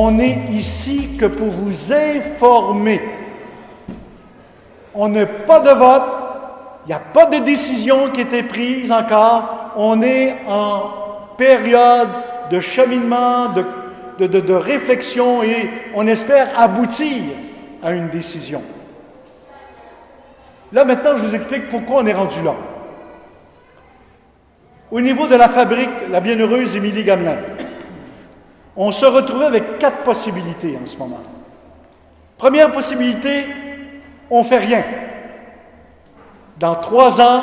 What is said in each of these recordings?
On n'est ici que pour vous informer. On n'a pas de vote, il n'y a pas de décision qui a été prise encore. On est en période de cheminement, de réflexion et on espère aboutir à une décision. Là, maintenant, je vous explique pourquoi on est rendu là. Au niveau de la fabrique, la bienheureuse Émilie Gamelin, on se retrouvait avec 4 possibilités en ce moment. Première possibilité, on ne fait rien. Dans 3 ans,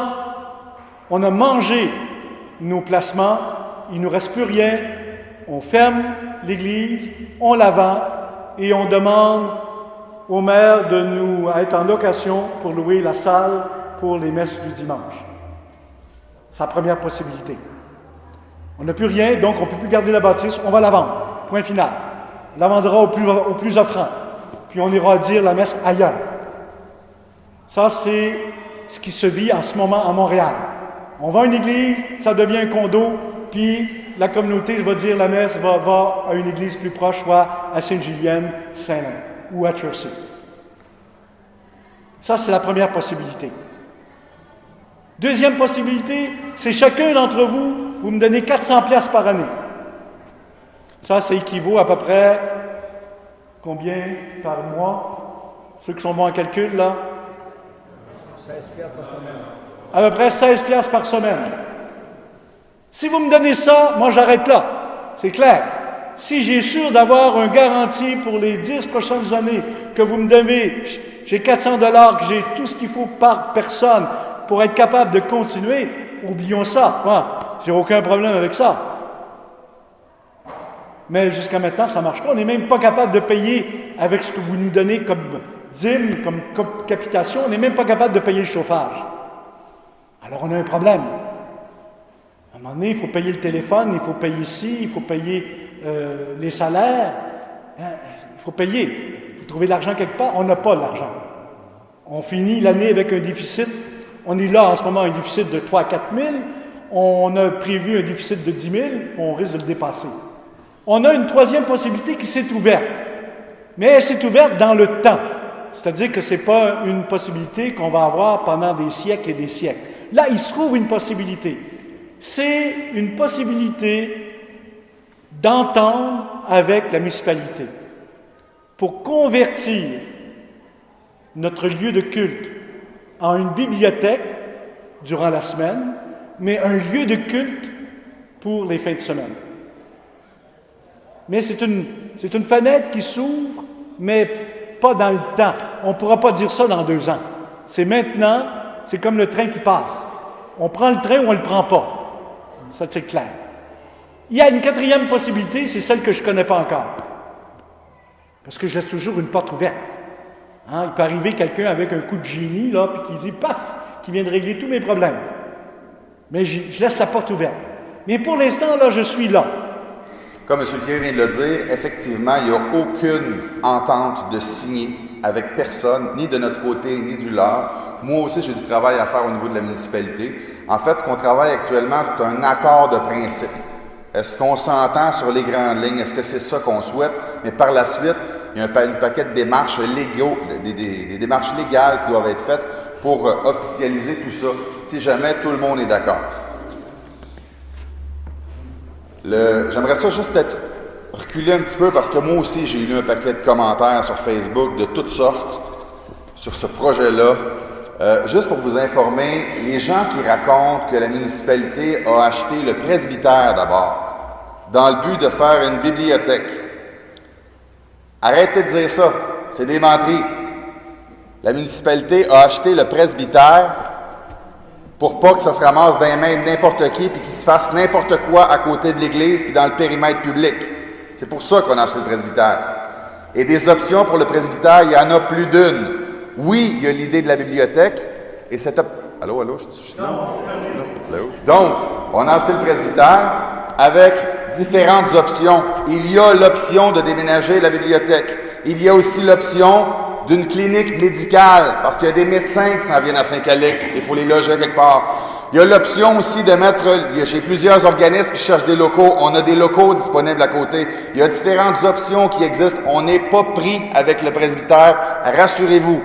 on a mangé nos placements, il ne nous reste plus rien, on ferme l'église, on la vend et on demande au maire de nous être en location pour louer la salle pour les messes du dimanche. C'est la première possibilité. On n'a plus rien, donc on ne peut plus garder la bâtisse, on va la vendre. Point final. On la vendra au plus offrant. Puis on ira dire la messe ailleurs. Ça, c'est ce qui se vit en ce moment à Montréal. On vend une église, ça devient un condo, puis la communauté, je vais dire, la messe va à une église plus proche, soit à Sainte-Julienne, Saint-Lin, ou à Churchill. Ça, c'est la première possibilité. Deuxième possibilité, c'est chacun d'entre vous, vous me donnez 400 piastres par année. Ça équivaut à peu près, combien par mois? Ceux qui sont bons en calcul, là? 16 piastres par semaine. À peu près 16 piastres par semaine. Si vous me donnez ça, moi j'arrête là. C'est clair. Si j'ai sûr d'avoir un garantie pour les 10 prochaines années que vous me donnez, j'ai 400 $, que j'ai tout ce qu'il faut par personne pour être capable de continuer, oublions ça. Moi, j'ai aucun problème avec ça. Mais jusqu'à maintenant, ça ne marche pas. On n'est même pas capable de payer avec ce que vous nous donnez comme dîme, comme capitation. On n'est même pas capable de payer le chauffage. Alors on a un problème. À un moment donné, il faut payer le téléphone, il faut payer ci, il faut payer les salaires. Il faut payer. Il faut trouver l'argent quelque part. On n'a pas l'argent. On finit l'année avec un déficit. On est là en ce moment, un déficit de 3 à 4 000. On a prévu un déficit de 10 000. On risque de le dépasser. On a une troisième possibilité qui s'est ouverte. Mais elle s'est ouverte dans le temps. C'est-à-dire que ce n'est pas une possibilité qu'on va avoir pendant des siècles et des siècles. Là, il se trouve une possibilité. C'est une possibilité d'entendre avec la municipalité pour convertir notre lieu de culte en une bibliothèque durant la semaine, mais un lieu de culte pour les fins de semaine. Mais c'est une fenêtre qui s'ouvre, mais pas dans le temps. On ne pourra pas dire ça dans 2 ans. C'est maintenant, c'est comme le train qui passe. On prend le train ou on ne le prend pas. Ça, c'est clair. Il y a une 4e possibilité, c'est celle que je ne connais pas encore. Parce que je laisse toujours une porte ouverte. Il peut arriver quelqu'un avec un coup de génie, là, puis qui dit, paf, qui vient de régler tous mes problèmes. Mais je laisse la porte ouverte. Mais pour l'instant, là, je suis là. Comme M. Pierre vient de le dire, effectivement, il n'y a aucune entente de signer avec personne, ni de notre côté, ni du leur. Moi aussi, j'ai du travail à faire au niveau de la municipalité. En fait, ce qu'on travaille actuellement, c'est un accord de principe. Est-ce qu'on s'entend sur les grandes lignes? Est-ce que c'est ça qu'on souhaite? Mais par la suite, il y a un paquet de démarches légaux, des démarches légales qui doivent être faites pour officialiser tout ça, si jamais tout le monde est d'accord. J'aimerais ça juste peut-être reculer un petit peu parce que moi aussi j'ai lu un paquet de commentaires sur Facebook de toutes sortes sur ce projet-là. Juste pour vous informer, les gens qui racontent que la municipalité a acheté le presbytère d'abord, dans le but de faire une bibliothèque. Arrêtez de dire ça, c'est des menteries. La municipalité a acheté le presbytère pour pas que ça se ramasse dans les mains de n'importe qui puis qu'il se fasse n'importe quoi à côté de l'église puis dans le périmètre public. C'est pour ça qu'on a acheté le presbytère. Et des options pour le presbytère, il y en a plus d'une. Oui, il y a l'idée de la bibliothèque et cette... Allô, je suis là? Allô? Donc, on a acheté le presbytère avec différentes options. Il y a l'option de déménager la bibliothèque. Il y a aussi l'option d'une clinique médicale, parce qu'il y a des médecins qui s'en viennent à Saint-Calix, il faut les loger quelque part. Il y a l'option aussi de mettre, j'ai plusieurs organismes qui cherchent des locaux, on a des locaux disponibles à côté. Il y a différentes options qui existent. On n'est pas pris avec le presbytère, rassurez-vous.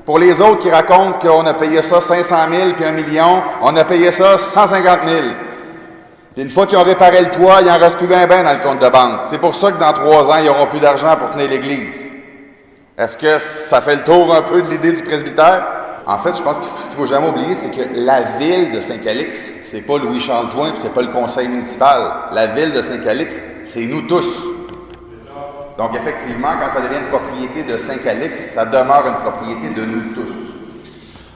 Pour les autres qui racontent qu'on a payé ça 500 000 puis 1 million, on a payé ça 150 000. Puis une fois qu'ils ont réparé le toit, il n'en reste plus bien dans le compte de banque. C'est pour ça que dans 3 ans, ils n'auront plus d'argent pour tenir l'Église. Est-ce que ça fait le tour un peu de l'idée du presbytère? En fait, je pense que ce qu'il ne faut jamais oublier, c'est que la ville de Saint-Calix, c'est pas Louis-Charles Toin puis c'est pas le conseil municipal. La ville de Saint-Calix, c'est nous tous. Donc, effectivement, quand ça devient une propriété de Saint-Calix, ça demeure une propriété de nous tous.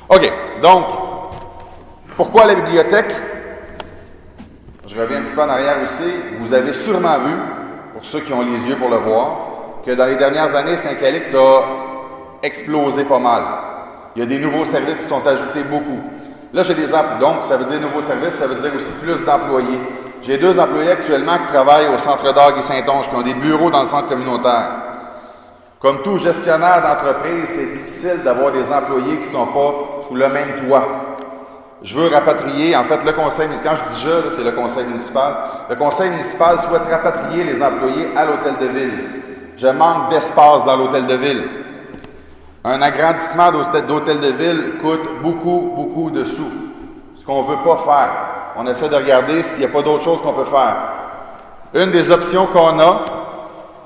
OK. Donc, pourquoi la bibliothèque? Je reviens un petit peu en arrière aussi. Vous avez sûrement vu, pour ceux qui ont les yeux pour le voir, que dans les dernières années, Saint-Calix a explosé pas mal. Il y a des nouveaux services qui sont ajoutés beaucoup. Là, j'ai des employés. Donc, ça veut dire nouveaux services, ça veut dire aussi plus d'employés. J'ai 2 employés actuellement qui travaillent au Centre d'Orgue et Saint-Onge, qui ont des bureaux dans le centre communautaire. Comme tout gestionnaire d'entreprise, c'est difficile d'avoir des employés qui ne sont pas sous le même toit. Je veux rapatrier, en fait, le conseil, quand je dis je, c'est le conseil municipal. Le conseil municipal souhaite rapatrier les employés à l'hôtel de ville. Je manque d'espace dans l'hôtel de ville. Un agrandissement d'hôtel de ville coûte beaucoup de sous. Ce qu'on ne veut pas faire. On essaie de regarder s'il n'y a pas d'autre chose qu'on peut faire. Une des options qu'on a,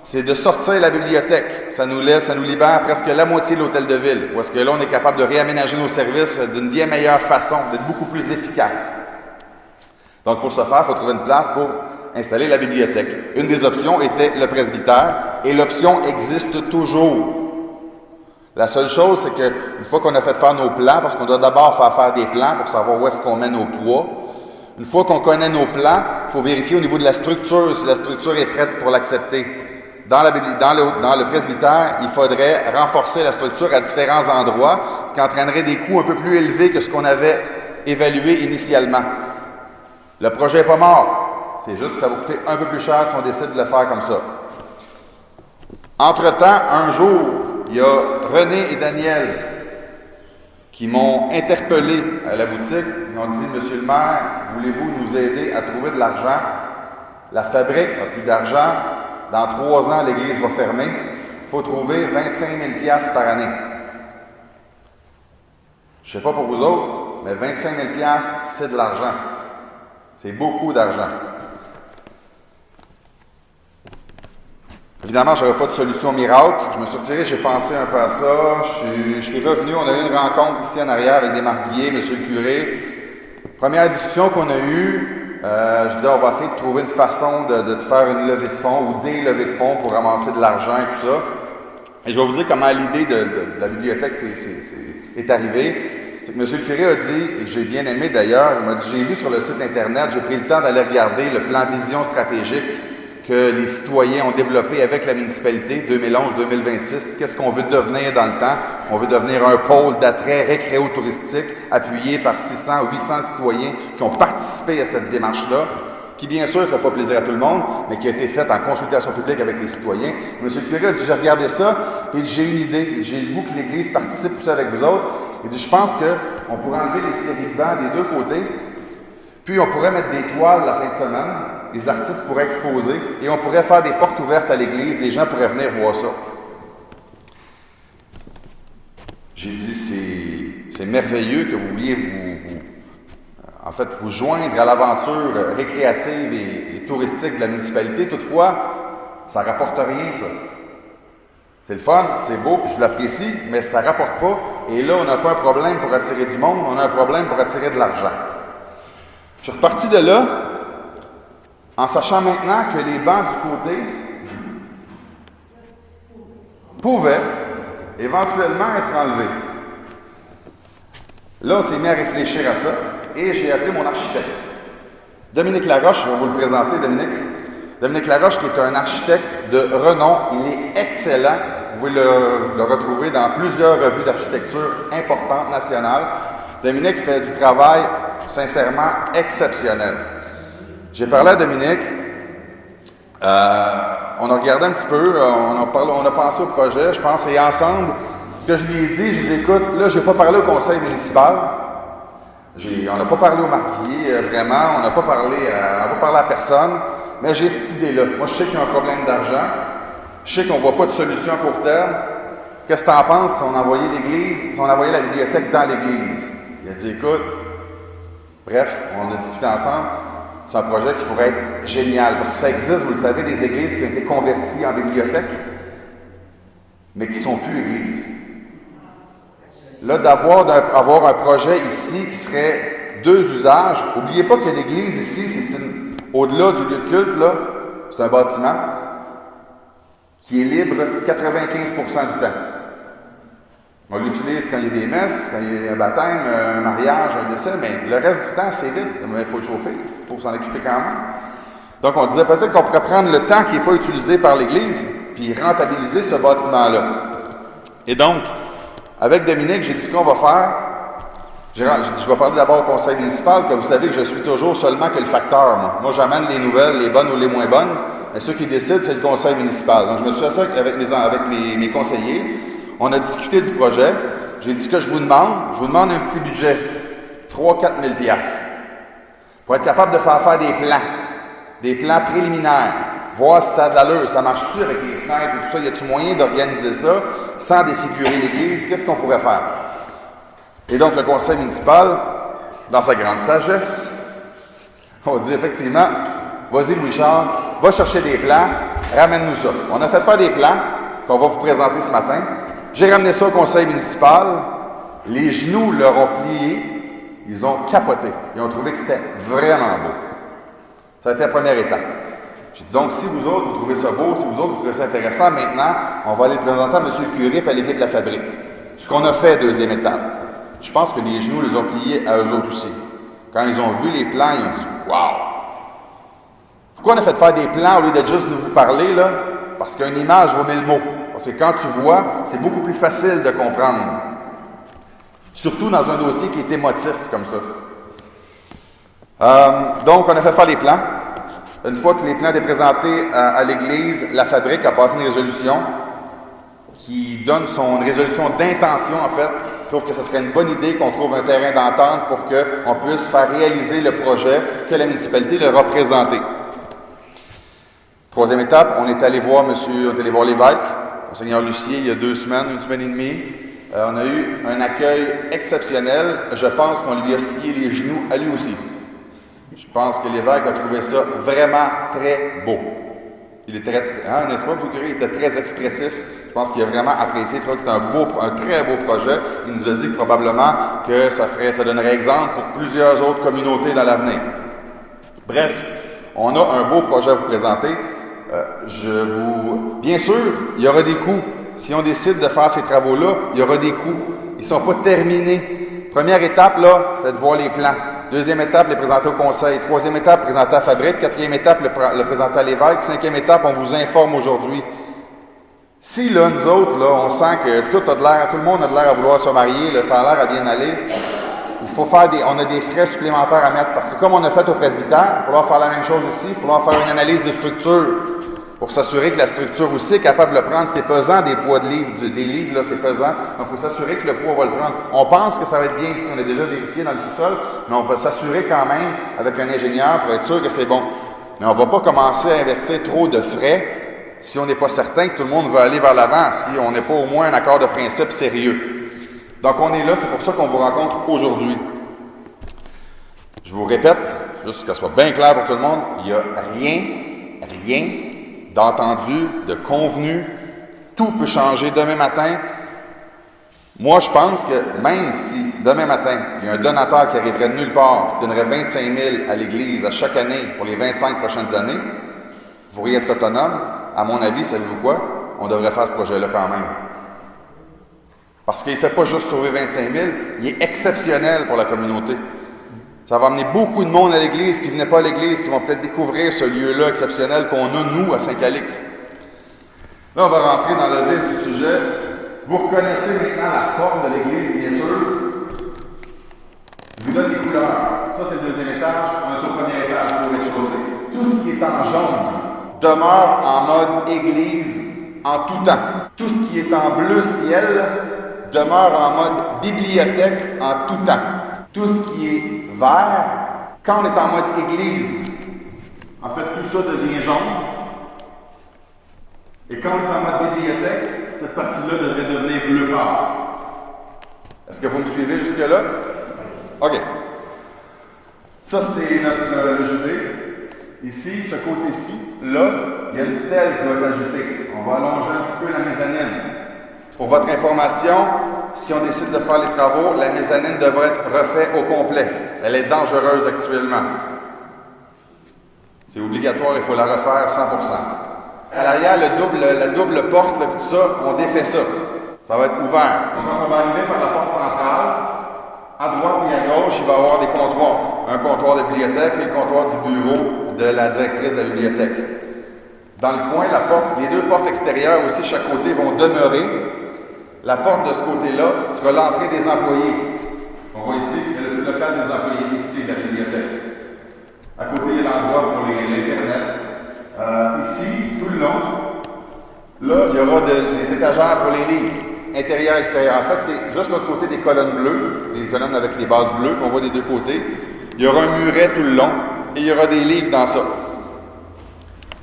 c'est de sortir la bibliothèque. Ça nous libère presque la moitié de l'hôtel de ville. Où est-ce que là, on est capable de réaménager nos services d'une bien meilleure façon, d'être beaucoup plus efficace. Donc, pour ce faire, il faut trouver une place pour installer la bibliothèque. Une des options était le presbytère, et l'option existe toujours. La seule chose, c'est qu'une fois qu'on a fait faire nos plans, parce qu'on doit d'abord faire des plans pour savoir où est-ce qu'on met nos poids, une fois qu'on connaît nos plans, il faut vérifier au niveau de la structure, si la structure est prête pour l'accepter. Dans le presbytère, il faudrait renforcer la structure à différents endroits, ce qui entraînerait des coûts un peu plus élevés que ce qu'on avait évalué initialement. Le projet n'est pas mort. C'est juste que ça va coûter un peu plus cher si on décide de le faire comme ça. Entre-temps, un jour, il y a René et Daniel qui m'ont interpellé à la boutique. Ils m'ont dit, « Monsieur le maire, voulez-vous nous aider à trouver de l'argent? La fabrique n'a plus d'argent. Dans 3 ans, l'église va fermer. Il faut trouver 25 000 $ par année. » Je ne sais pas pour vous autres, mais 25 000 $, c'est de l'argent. C'est beaucoup d'argent. Évidemment, je n'avais pas de solution miracle. Je me suis retiré, j'ai pensé un peu à ça. Je suis revenu, on a eu une rencontre ici en arrière avec des marguilliers, M. le curé. Première discussion qu'on a eue, je disais, on va essayer de trouver une façon de faire une levée de fonds ou des levées de fonds pour ramasser de l'argent et tout ça. Et je vais vous dire comment l'idée de la bibliothèque est arrivée. C'est que M. le curé a dit, et que j'ai bien aimé d'ailleurs, il m'a dit, j'ai vu sur le site Internet, j'ai pris le temps d'aller regarder le plan vision stratégique que les citoyens ont développé avec la municipalité 2011-2026. Qu'est-ce qu'on veut devenir dans le temps? On veut devenir un pôle d'attrait récréo-touristique appuyé par 600 ou 800 citoyens qui ont participé à cette démarche-là, qui bien sûr ne fait pas plaisir à tout le monde, mais qui a été faite en consultation publique avec les citoyens. M. le curé a dit, j'ai regardé ça, et j'ai une idée. J'ai le goût que l'Église participe tout ça avec vous autres. Il dit, je pense qu'on pourrait enlever les séries de bancs des 2 côtés, puis on pourrait mettre des toiles la fin de semaine. Les artistes pourraient exposer et on pourrait faire des portes ouvertes à l'église. Les gens pourraient venir voir ça. J'ai dit, c'est merveilleux que vous vouliez vous joindre à l'aventure récréative et touristique de la municipalité. Toutefois, ça ne rapporte rien, ça. C'est le fun, c'est beau, puis je l'apprécie, mais ça ne rapporte pas. Et là, on n'a pas un problème pour attirer du monde, on a un problème pour attirer de l'argent. Je suis reparti de là, en sachant maintenant que les bancs du côté pouvaient éventuellement être enlevés. Là, on s'est mis à réfléchir à ça et j'ai appelé mon architecte. Dominique Laroche, je vais vous le présenter, Dominique. Dominique Laroche, qui est un architecte de renom, il est excellent. Vous pouvez le retrouver dans plusieurs revues d'architecture importantes nationales. Dominique fait du travail sincèrement exceptionnel. J'ai parlé à Dominique, on a regardé un petit peu, on a pensé au projet, je pense, et ensemble, ce que je lui ai dit, je lui ai dit, écoute, là, je n'ai pas parlé au conseil municipal, On n'a pas parlé au marquis, vraiment, on n'a pas parlé à personne, mais j'ai cette idée-là. Moi, je sais qu'il y a un problème d'argent, je sais qu'on ne voit pas de solution à court terme. Qu'est-ce que tu en penses si on envoyait la bibliothèque dans l'église? Il a dit, écoute, bref, on a discuté ensemble, c'est un projet qui pourrait être génial, parce que ça existe, vous le savez, des églises qui ont été converties en bibliothèque, mais qui ne sont plus églises. Là, d'avoir un projet ici qui serait deux usages, n'oubliez pas que l'église ici, au-delà du lieu de culte, là, c'est un bâtiment qui est libre 95% du temps. On l'utilise quand il y a des messes, quand il y a un baptême, un mariage, un décès, mais le reste du temps, c'est vide. Il faut le chauffer, il faut s'en occuper quand même. Donc, on disait peut-être qu'on pourrait prendre le temps qui n'est pas utilisé par l'Église, puis rentabiliser ce bâtiment-là. Et donc, avec Dominique, j'ai dit ce qu'on va faire. Je vais parler d'abord au conseil municipal, que vous savez que je suis toujours seulement que le facteur. Moi, j'amène les nouvelles, les bonnes ou les moins bonnes, et ceux qui décident, c'est le conseil municipal. Donc, je me suis assis avec mes conseillers. On a discuté du projet. J'ai dit ce que je vous demande un petit budget, 3-4 000 $, pour être capable de faire des plans préliminaires, voir si ça a de l'allure, ça marche-tu avec les fenêtres et tout ça, y a-t-il moyen d'organiser ça sans défigurer l'église, qu'est-ce qu'on pourrait faire? Et donc le conseil municipal, dans sa grande sagesse, on dit effectivement, vas-y Louis-Charles, va chercher des plans, ramène-nous ça. On a fait faire des plans qu'on va vous présenter ce matin. J'ai ramené ça au conseil municipal. Les genoux leur ont plié. Ils ont capoté. Ils ont trouvé que c'était vraiment beau. Ça a été la première étape. J'ai dit donc, si vous autres, vous trouvez ça beau, si vous autres, vous trouvez ça intéressant, maintenant, on va aller le présenter à M. le curé et à l'équipe de la fabrique. Ce qu'on a fait, deuxième étape. Je pense que les genoux les ont pliés à eux autres aussi. Quand ils ont vu les plans, ils ont dit « Wow! » Pourquoi on a fait faire des plans au lieu de juste vous parler, là? Parce qu'une image vaut 1000 mots. Parce que quand tu vois, c'est beaucoup plus facile de comprendre. Surtout dans un dossier qui est émotif comme ça. Donc, on a fait faire les plans. Une fois que les plans étaient présentés à l'Église, la fabrique a passé une résolution qui donne une résolution d'intention, en fait. Je trouve que ce serait une bonne idée qu'on trouve un terrain d'entente pour qu'on puisse faire réaliser le projet que la municipalité leur a présenté. Troisième étape, on est allé voir l'évêque, Monseigneur Lucier, il y a 2 semaines, 1 semaine et demie. On a eu un accueil exceptionnel. Je pense qu'on lui a scié les genoux à lui aussi. Je pense que l'évêque a trouvé ça vraiment très beau. Il était, n'est-ce pas, il était très expressif. Je pense qu'il a vraiment apprécié. Il trouvait que c'était un très beau projet. Il nous a dit que probablement que ça donnerait exemple pour plusieurs autres communautés dans l'avenir. Bref, on a un beau projet à vous présenter. Bien sûr, il y aura des coûts. Si on décide de faire ces travaux-là, il y aura des coûts. Ils ne sont pas terminés. Première étape, là, c'est de voir les plans. Deuxième étape, les présenter au conseil. Troisième étape, présenter à la fabrique. Quatrième étape, le présenter à l'évêque. Cinquième étape, on vous informe aujourd'hui. Si, là, nous autres, là, on sent que tout le monde a de l'air à vouloir se marier, là, ça a l'air à bien aller, il faut on a des frais supplémentaires à mettre. Parce que comme on a fait au presbytère, il va falloir faire la même chose ici. Il va falloir faire une analyse de structure pour s'assurer que la structure aussi est capable de le prendre. C'est pesant, des poids de livres, des livres, là, c'est pesant. Donc, il faut s'assurer que le poids va le prendre. On pense que ça va être bien ici. On a déjà vérifié dans le sous-sol, mais on va s'assurer quand même avec un ingénieur pour être sûr que c'est bon. Mais on ne va pas commencer à investir trop de frais si on n'est pas certain que tout le monde va aller vers l'avant, si on n'est pas au moins un accord de principe sérieux. Donc, on est là, c'est pour ça qu'on vous rencontre aujourd'hui. Je vous répète, juste que ça soit bien clair pour tout le monde, il n'y a rien d'entendu, de convenu. Tout peut changer demain matin. Moi, je pense que même si demain matin, il y a un donateur qui arriverait de nulle part, qui donnerait 25 000 à l'Église à chaque année pour les 25 prochaines années, vous pourriez être autonome. À mon avis, savez-vous quoi? On devrait faire ce projet-là quand même. Parce qu'il ne fait pas juste sauver 25 000, il est exceptionnel pour la communauté. Ça va amener beaucoup de monde à l'Église qui ne venaient pas à l'Église, qui vont peut-être découvrir ce lieu-là exceptionnel qu'on a, nous, à Saint-Calixte. Là, on va rentrer dans le vif du sujet. Vous reconnaissez maintenant la forme de l'Église, bien sûr. Je vous donne les couleurs. Ça, c'est le deuxième étage. On est au premier étage, c'est au rez-de-chaussée. Tout ce qui est en jaune demeure en mode Église en tout temps. Tout ce qui est en bleu ciel demeure en mode bibliothèque en tout temps. Tout ce qui est vert, quand on est en mode église, en fait, tout ça devient jaune. Et quand on est en mode bibliothèque, cette partie-là devrait devenir bleu pâle. Est-ce que vous me suivez jusque-là? OK. Ça, c'est le jubé. Ici, ce côté-ci, là, il y a une petite aile qui va être ajoutée. On va allonger un petit peu la mezzanine. Pour votre information, si on décide de faire les travaux, la mezzanine devrait être refaite au complet. Elle est dangereuse actuellement. C'est obligatoire, il faut la refaire 100%. À l'arrière, la double porte, là, tout ça, on défait ça. Ça va être ouvert. Donc, on va arriver par la porte centrale. À droite et à gauche, il va y avoir des comptoirs. Un comptoir de bibliothèque et le comptoir du bureau de la directrice de la bibliothèque. Dans le coin, les deux portes extérieures aussi, chaque côté, vont demeurer. La porte de ce côté-là sera l'entrée des employés. On voit ici, il y a le petit local des employés ici, de la bibliothèque. À côté, il y a l'endroit pour l'Internet. Ici, tout le long, là, il y aura des étagères pour les livres, intérieur, extérieur. En fait, c'est juste l'autre côté des colonnes bleues, les colonnes avec les bases bleues qu'on voit des deux côtés. Il y aura un muret tout le long et il y aura des livres dans ça.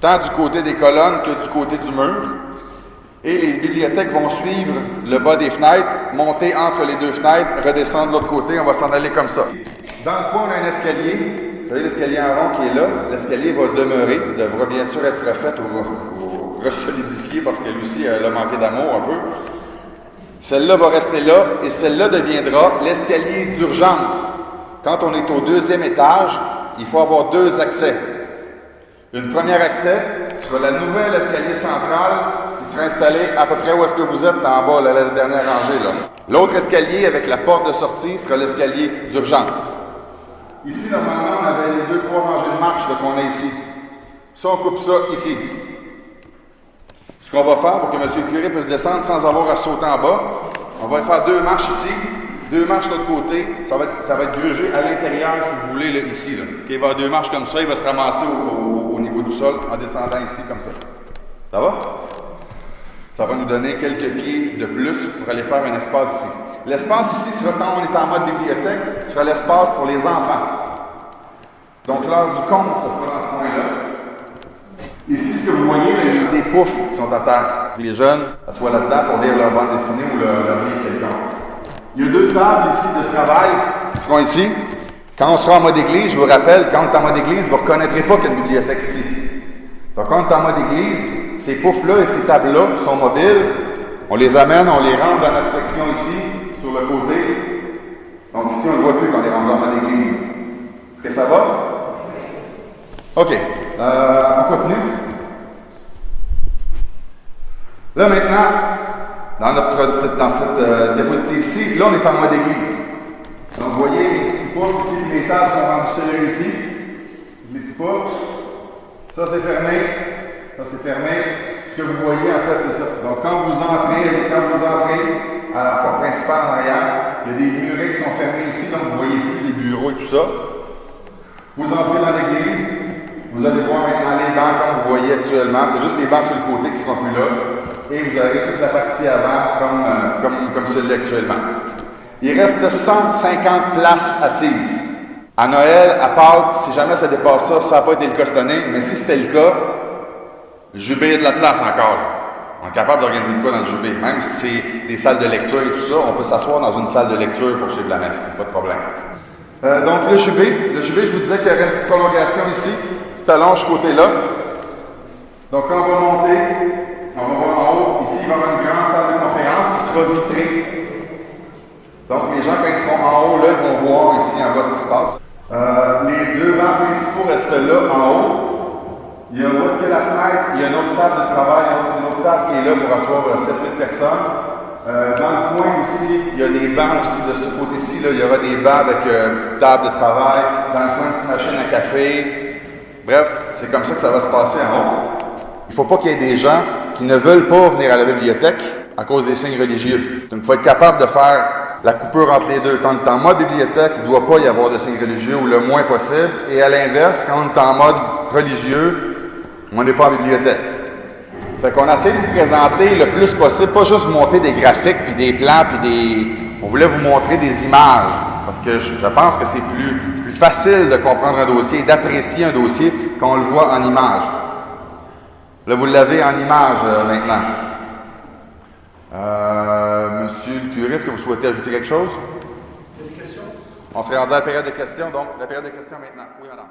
Tant du côté des colonnes que du côté du mur. Et les bibliothèques vont suivre le bas des fenêtres, monter entre les deux fenêtres, redescendre de l'autre côté, on va s'en aller comme ça. Dans le coin, on a un escalier. Vous voyez l'escalier en rond qui est là. L'escalier va demeurer, devra bien sûr être refait ou resolidifié parce qu'elle aussi, elle a manqué d'amour un peu. Celle-là va rester là et celle-là deviendra l'escalier d'urgence. Quand on est au deuxième étage, il faut avoir deux accès. Une première accès sur la nouvelle escalier central qui sera installé à peu près où est-ce que vous êtes en bas, là, la dernière rangée. Là. L'autre escalier avec la porte de sortie sera l'escalier d'urgence. Ici, normalement, on avait les 2-3 rangées de marche qu'on a ici. Ça, on coupe ça ici. Ce qu'on va faire pour que M. le curé puisse descendre sans avoir à sauter en bas, on va faire 2 marches ici, 2 marches de l'autre côté. Ça va être grugé à l'intérieur, si vous voulez, là, ici. Là. Okay, il va y avoir 2 marches comme ça, il va se ramasser au niveau du sol en descendant ici comme ça. Ça va? Ça va nous donner quelques pieds de plus pour aller faire un espace ici. L'espace ici sera, quand on est en mode bibliothèque, sera l'espace pour les enfants. Donc l'heure du compte se fera dans ce coin-là. Ici, ce que vous voyez, il y a des poufs qui sont à terre. Puis les jeunes s'assoient là-dedans pour lire leur bande dessinée ou leur livre quelconque. Il y a 2 tables ici de travail qui seront ici. Quand on sera en mode église, je vous rappelle, quand on est en mode église, vous ne reconnaîtrez pas qu'il y a une bibliothèque ici. Donc quand on est en mode église, ces poufs-là et ces tables-là sont mobiles. On les amène, on les rentre dans notre section ici, sur le côté. Donc ici, on ne voit plus quand on est rendu en mode église. Est-ce que ça va? OK. On continue. Là, maintenant, dans cette diapositive-ci, là, on est en mode église. Donc, vous voyez, les petits poufs ici, les tables sont rendus serrées ici. Les petits poufs. Ça, c'est fermé. Ça, c'est fermé. Ce que vous voyez, en fait, c'est ça. Donc, quand vous entrez à la porte principale en arrière, il y a des murets qui sont fermés ici, donc vous voyez plus les bureaux et tout ça. Vous entrez dans l'église, vous allez voir maintenant les bancs comme vous voyez actuellement. C'est juste les bancs sur le côté qui ne seront plus là. Et vous avez toute la partie avant comme celle-là actuellement. Il reste 150 places assises. À Noël, à Pâques, si jamais ça dépasse ça, ça n'a pas été le cas cette année, mais si c'était le cas, le jubé a de la place encore. On est capable d'organiser quoi dans le jubé? Même si c'est des salles de lecture et tout ça, on peut s'asseoir dans une salle de lecture pour suivre la messe, pas de problème. Donc le jubé, je vous disais qu'il y aurait une petite prolongation ici, tout allonge ce côté-là. Donc quand on va monter, on va voir en haut, ici il va y avoir une grande salle de conférence qui sera vitrée. Donc les gens quand ils seront en haut, là, ils vont voir ici en bas ce qui se passe. Les 2 bancs principaux restent là en haut. Il y a où est-ce qu'il y a la fenêtre, il y a une autre table de travail, une autre table qui est là pour asseoir 7-8 personnes. Dans le coin aussi, il y a des bancs aussi de ce côté-ci. Là, il y aura des bancs avec une petite table de travail. Dans le coin, une petite machine à café. Bref, c'est comme ça que ça va se passer en haut. Il ne faut pas qu'il y ait des gens qui ne veulent pas venir à la bibliothèque à cause des signes religieux. Donc, il faut être capable de faire la coupure entre les deux. Quand on est en mode bibliothèque, il ne doit pas y avoir de signes religieux ou le moins possible. Et à l'inverse, quand on est en mode religieux, on n'est pas en bibliothèque. Fait qu'on essaie de vous présenter le plus possible, pas juste vous montrer des graphiques, puis des plans, puis des... On voulait vous montrer des images. parce que je pense que c'est plus facile de comprendre un dossier et d'apprécier un dossier quand on le voit en image. Là, vous l'avez en image maintenant. Monsieur le curé, est-ce que vous souhaitez ajouter quelque chose? Il y a des questions? On serait rendu à la période de questions, donc la période de questions maintenant. Oui, madame.